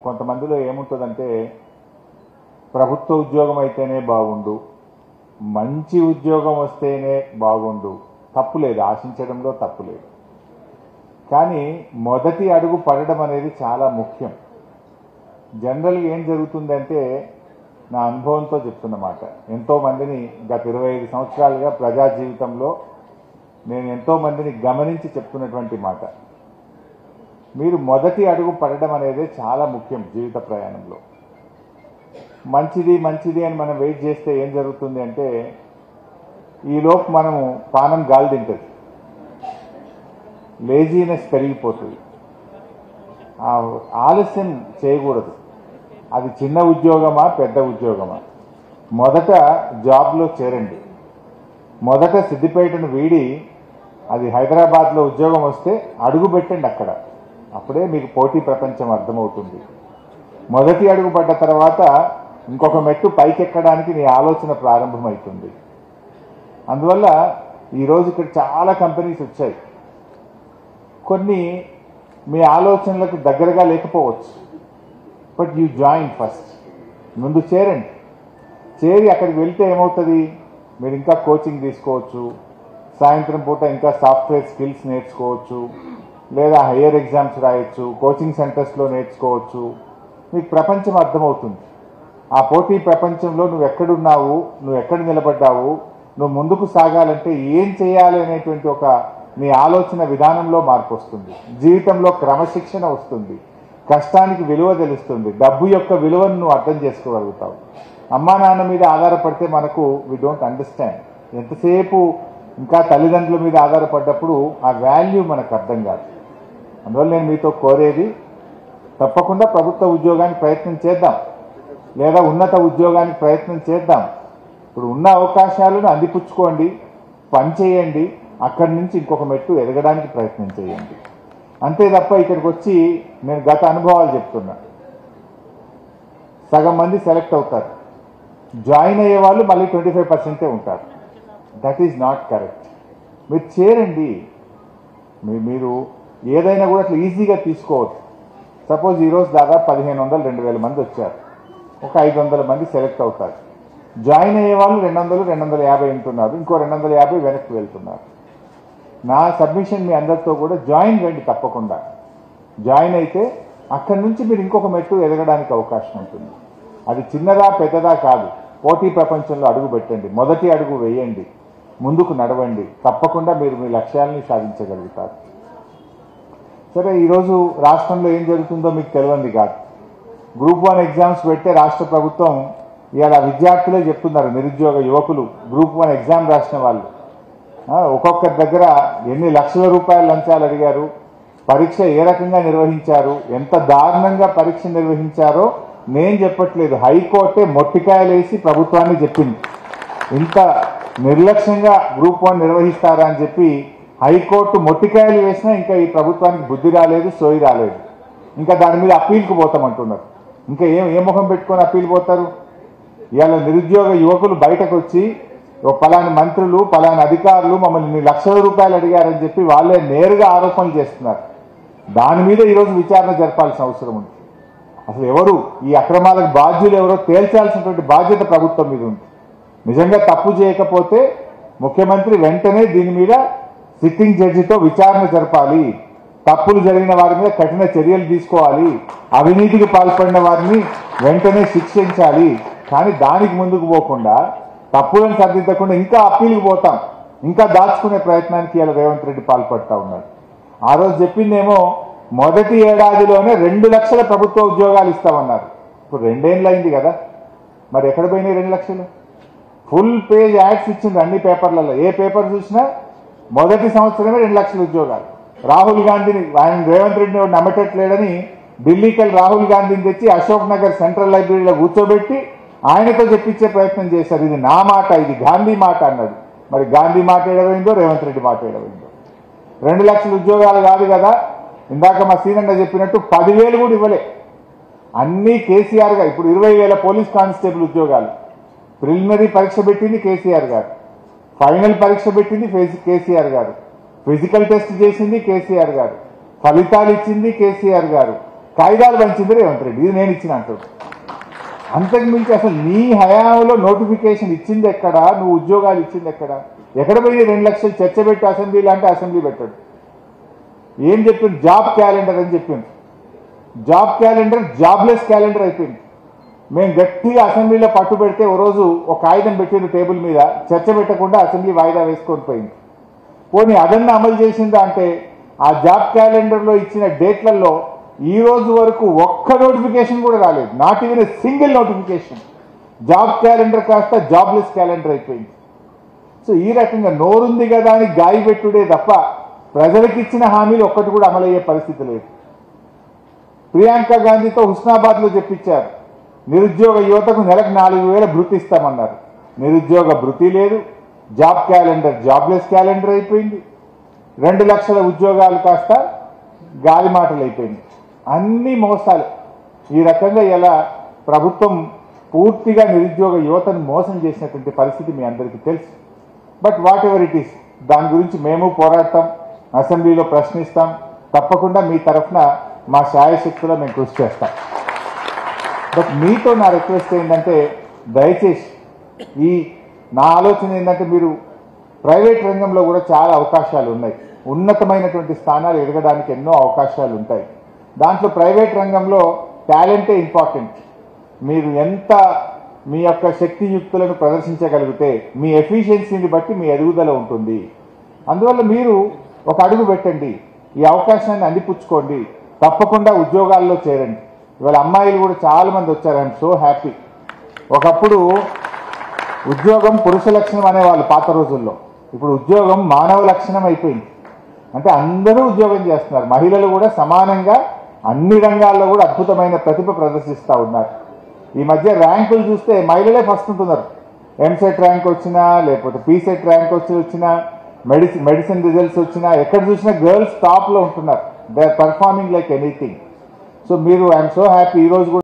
కొంతమందిలో ఏముంటుందంటే ప్రభుత్వ ఉద్యోగం అయితేనే బాగుండు, మంచి ఉద్యోగం వస్తేనే బాగుండు. తప్పులేదు, ఆశించడంలో తప్పులేదు. కానీ మొదటి అడుగు పడడం అనేది చాలా ముఖ్యం. జనరల్గా ఏం జరుగుతుందంటే, నా అనుభవంతో చెప్తున్నమాట, ఎంతోమందిని గత 25 సంవత్సరాలుగా ప్రజా జీవితంలో నేను ఎంతోమందిని గమనించి చెప్తున్నటువంటి మాట, మీరు మొదటి అడుగు పడడం అనేది చాలా ముఖ్యం జీవిత ప్రయాణంలో. మంచిది మంచిది అని మనం వెయిట్ చేస్తే ఏం జరుగుతుంది అంటే, ఈలోపు మనము పానం గాలి తింటుంది, లేజీనెస్ పెరిగిపోతుంది. ఆలస్యం చేయకూడదు. అది చిన్న ఉద్యోగమా పెద్ద ఉద్యోగమా, మొదట జాబ్లో చేరండి. మొదట సిద్దిపేటను వీడి అది హైదరాబాద్లో ఉద్యోగం వస్తే అడుగు పెట్టండి అక్కడ. అప్పుడే మీకు పోటీ ప్రపంచం అర్థమవుతుంది. మొదటి అడుగు పడ్డ తర్వాత ఇంకొక మెట్టు పైకెక్కడానికి నీ ఆలోచన ప్రారంభమవుతుంది. అందువల్ల ఈరోజు ఇక్కడ చాలా కంపెనీస్ వచ్చాయి. కొన్ని మీ ఆలోచనలకు దగ్గరగా లేకపోవచ్చు, బట్ యూ జాయిన్ ఫస్ట్. ముందు చేరండి. చేరి అక్కడికి వెళ్తే ఏమవుతుంది, మీరు ఇంకా కోచింగ్ తీసుకోవచ్చు, సాయంత్రం పూట ఇంకా సాఫ్ట్వేర్ స్కిల్స్ నేర్చుకోవచ్చు, లేదా హయ్యర్ ఎగ్జామ్స్ రాయొచ్చు, కోచింగ్ సెంటర్స్లో నేర్చుకోవచ్చు. మీకు ప్రపంచం అర్థమవుతుంది. ఆ పోటీ ప్రపంచంలో నువ్వు ఎక్కడున్నావు, నువ్వు ఎక్కడ నిలబడ్డావు, నువ్వు ముందుకు సాగాలంటే ఏం చేయాలి అనేటువంటి ఒక నీ ఆలోచన విధానంలో మార్పు వస్తుంది. జీవితంలో క్రమశిక్షణ వస్తుంది. కష్టానికి విలువ తెలుస్తుంది. డబ్బు యొక్క విలువను నువ్వు అర్థం చేసుకోగలుగుతావు. అమ్మా నాన్న మీద ఆధారపడితే మనకు వి డోంట్ అండర్స్టాండ్. ఎంతసేపు ఇంకా తల్లిదండ్రుల మీద ఆధారపడ్డప్పుడు ఆ వాల్యూ మనకు అర్థం కాదు. అందువల్ల నేను మీతో కోరేది, తప్పకుండా ప్రభుత్వ ఉద్యోగానికి ప్రయత్నం చేద్దాం, లేదా ఉన్నత ఉద్యోగానికి ప్రయత్నం చేద్దాం. ఇప్పుడు ఉన్న అవకాశాలను అందిపుచ్చుకోండి, పని చేయండి, అక్కడి నుంచి ఇంకొక మెట్టు ఎదగడానికి ప్రయత్నం చేయండి. అంతే తప్ప ఇక్కడికి వచ్చి నేను గత అనుభవాలు చెప్తున్నా. సగం మంది సెలెక్ట్ అవుతారు, జాయిన్ అయ్యే వాళ్ళు మళ్ళీ 25% ఉంటారు. That is not correct. మీరు చేరండి. మీరు ఏదైనా కూడా అట్లా ఈజీగా తీసుకోవచ్చు. సపోజ్ ఈరోజు దాదాపు 1500-2000 మంది వచ్చారు, ఒక 500 మంది సెలెక్ట్ అవుతారు. జాయిన్ అయ్యే వాళ్ళు 200-250 ఉంటున్నారు, ఇంకో 250 వెనక్కి వెళ్తున్నారు. నా సబ్మిషన్ మీ అందరితో కూడా జాయిన్ రండి. తప్పకుండా జాయిన్ అయితే అక్కడి నుంచి మీరు ఇంకొక మెట్టు ఎదగడానికి అవకాశం ఉంటుంది. అది చిన్నదా పెద్దదా కాదు, పోటీ ప్రపంచంలో అడుగు పెట్టండి, మొదటి అడుగు వేయండి, ముందుకు నడవండి. తప్పకుండా మీరు మీ లక్ష్యాలని సాధించగలుగుతారు. సరే, ఈరోజు రాష్ట్రంలో ఏం జరుగుతుందో మీకు తెలియంది కాదు. గ్రూప్ 1 ఎగ్జామ్స్ పెడితే రాష్ట్ర ప్రభుత్వం ఇవాళ విద్యార్థులే చెప్తున్నారు, నిరుద్యోగ యువకులు గ్రూప్ 1 ఎగ్జామ్ రాసిన వాళ్ళు ఒక్కొక్కరి దగ్గర ఎన్ని లక్షల రూపాయల లంచాలు అడిగారు, పరీక్ష ఏ రకంగా నిర్వహించారు, ఎంత దారుణంగా పరీక్ష నిర్వహించారో నేను చెప్పట్లేదు. హైకోర్టే మొట్టికాయలేసి ప్రభుత్వాన్ని చెప్పింది. ఇంత నిర్లక్ష్యంగా గ్రూప్ 1 నిర్వహిస్తారా అని చెప్పి హైకోర్టు మొట్టికాయలు వేసినా ఇంకా ఈ ప్రభుత్వానికి బుద్ధి రాలేదు, సోయి రాలేదు. ఇంకా దాని మీద అప్పీల్కి పోతామంటున్నారు. ఇంకా ఏ ముఖం పెట్టుకొని అప్పీల్ పోతారు? ఇవాళ నిరుద్యోగ యువకులు బయటకు వచ్చి పలాని మంత్రులు, పలాని అధికారులు మమ్మల్ని లక్షల రూపాయలు అడిగారని చెప్పి వాళ్ళే నేరుగా ఆరోపణలు చేస్తున్నారు. దాని మీద ఈరోజు విచారణ జరపాల్సిన అవసరం ఉంది. అసలు ఎవరు ఈ అక్రమాలకు బాధ్యులు ఎవరో తేల్చాల్సినటువంటి బాధ్యత ప్రభుత్వం మీద ఉంది. నిజంగా తప్పు చేయకపోతే ముఖ్యమంత్రి వెంటనే దీని మీద సిట్టింగ్ జడ్జితో విచారణ జరపాలి. తప్పులు జరిగిన వారి మీద కఠిన చర్యలు తీసుకోవాలి. అవినీతికి పాల్పడిన వారిని వెంటనే శిక్షించాలి. కానీ దానికి ముందుకు పోకుండా, తప్పులను సరిదిద్దకుండా ఇంకా అప్పీల్కి పోతాం, ఇంకా దాచుకునే ప్రయత్నానికి ఇలా రేవంత్ రెడ్డి పాల్పడతా ఉన్నాడు. ఆ రోజు చెప్పిందేమో మొదటి ఏడాదిలోనే 2 లక్షల ప్రభుత్వ ఉద్యోగాలు ఇస్తామన్నారు. ఇప్పుడు 2 ఏళ్ళు అయింది కదా, మరి ఎక్కడ పోయినాయి 2 లక్షలు? ఫుల్ పేజ్ యాడ్స్ ఇచ్చింది అన్ని పేపర్లలో. ఏ పేపర్ చూసినా మొదటి సంవత్సరమే 2 లక్షల ఉద్యోగాలు. రాహుల్ గాంధీని, ఆయన రేవంత్ రెడ్డిని నమ్మేటట్లేడని ఢిల్లీకి వెళ్ళి రాహుల్ గాంధీని తెచ్చి అశోక్ నగర్ సెంట్రల్ లైబ్రరీలో కూర్చోబెట్టి ఆయనతో చెప్పించే ప్రయత్నం చేశారు. ఇది నా మాట, ఇది గాంధీ మాట అన్నాడు. మరి గాంధీ మాట ఏడవైందో, రేవంత్ రెడ్డి మాట ఏడవైందో? 2 లక్షల ఉద్యోగాలు కాదు కదా, ఇందాక మా సీనన్న చెప్పినట్టు 10,000 కూడా ఇవ్వలే. అన్నీ కేసీఆర్ గారు. ఇప్పుడు 20,000 పోలీస్ కానిస్టేబుల్ ఉద్యోగాలు. ప్రిలిమినరీ పరీక్ష పెట్టింది కేసీఆర్ గారు, ఫైనల్ పరీక్ష పెట్టింది కేసీఆర్ గారు, ఫిజికల్ టెస్ట్ చేసింది కేసీఆర్ గారు, ఫలితాలు ఇచ్చింది కేసీఆర్ గారు, కాగితాలు పంచింది రేవంత్ రెడ్డి, ఇది నేను ఇచ్చిన అంటాడు. అంతకు మించి అసలు నీ హయాంలో నోటిఫికేషన్ ఇచ్చింది ఎక్కడ, నువ్వు ఉద్యోగాలు ఇచ్చింది ఎక్కడ, ఎక్కడ పోయి 2 లక్షలు చర్చ పెట్టి అసెంబ్లీలో అంటే అసెంబ్లీ పెట్టాడు. ఏం చెప్పింది? జాబ్ క్యాలెండర్ అని చెప్పింది. జాబ్ క్యాలెండర్ జాబ్లెస్ క్యాలెండర్ అయిపోయింది. మేము గట్టిగా అసెంబ్లీలో పట్టు పెడితే ఓ రోజు ఒక కాగితం పెట్టింది టేబుల్ మీద, చర్చ పెట్టకుండా అసెంబ్లీ వాయిదా వేసుకొని పోయింది. పోనీ అదన్నా అమలు చేసిందా అంటే ఆ జాబ్ క్యాలెండర్లో ఇచ్చిన డేట్లలో ఈ రోజు వరకు ఒక్క నోటిఫికేషన్ కూడా రాలేదు. Not even a single notification. Job calendar కాస్త జాబ్లెస్ క్యాలెండర్ అయిపోయింది. సో ఈ రకంగా నోరుంది కదా అని గాయి పెట్టుడే తప్ప ప్రజలకు ఇచ్చిన హామీలు ఒక్కటి కూడా అమలయ్యే పరిస్థితి లేదు. ప్రియాంక గాంధీతో హుస్నాబాద్లో చెప్పించారు, నిరుద్యోగ యువతకు నెలకు 4,000 భృతి ఇస్తామన్నారు. నిరుద్యోగ భృతి లేదు. జాబ్ క్యాలెండర్ జాబ్లెస్ క్యాలెండర్ అయిపోయింది. 2 లక్షల ఉద్యోగాలు కాస్త గాలి మాటలు అయిపోయింది. అన్ని మోసాలు. ఈ రకంగా ఇలా ప్రభుత్వం పూర్తిగా నిరుద్యోగ యువతను మోసం చేసినటువంటి పరిస్థితి మీ అందరికీ తెలుసు. But what ever it is, దాని గురించి మేము పోరాడతాం, అసెంబ్లీలో ప్రశ్నిస్తాం. తప్పకుండా మీ తరఫున మా శాయశక్తిలో మేము కృషి చేస్తాం. బట్ మీతో నా రిక్వెస్ట్ ఏంటంటే, దయచేసి నా ఆలోచన ఏంటంటే, మీరు ప్రైవేట్ రంగంలో కూడా చాలా అవకాశాలు ఉన్నాయి. ఉన్నతమైనటువంటి స్థానాలు ఎదగడానికి ఎన్నో అవకాశాలు ఉంటాయి. దాంట్లో ప్రైవేట్ రంగంలో టాలెంటే ఇంపార్టెంట్. మీరు ఎంత మీ యొక్క శక్తియుక్తులను ప్రదర్శించగలిగితే మీ ఎఫిషియన్సీని బట్టి మీ ఎదుగుదల ఉంటుంది. అందువల్ల మీరు ఒక అడుగు పెట్టండి, ఈ అవకాశాన్ని అందిపుచ్చుకోండి, తప్పకుండా ఉద్యోగాల్లో చేరండి. ఇవాళ అమ్మాయిలు కూడా చాలామంది వచ్చారు. I'm so happy. ఒకప్పుడు ఉద్యోగం పురుష లక్షణం అనేవాళ్ళు పాత రోజుల్లో, ఇప్పుడు ఉద్యోగం మానవ లక్షణం అయిపోయింది. అంటే అందరూ ఉద్యోగం చేస్తున్నారు. మహిళలు కూడా సమానంగా అన్ని రంగాల్లో కూడా అద్భుతమైన ప్రతిభ ప్రదర్శిస్తూ ఉన్నారు. ఈ మధ్య ర్యాంకులు చూస్తే మహిళలే ఫస్ట్ ఉంటున్నారు. ఎంసెట్ ర్యాంక్ వచ్చినా, లేకపోతే పీసెట్ ర్యాంక్ వచ్చినా, మెడిసిన్ రిజల్ట్స్ వచ్చినా, ఎక్కడ చూసినా గర్ల్స్ టాప్లో ఉంటున్నారు. They are performing like anything. So మీరు ఐఎమ్ సో హ్యాపీ. ఈరోజు కూడా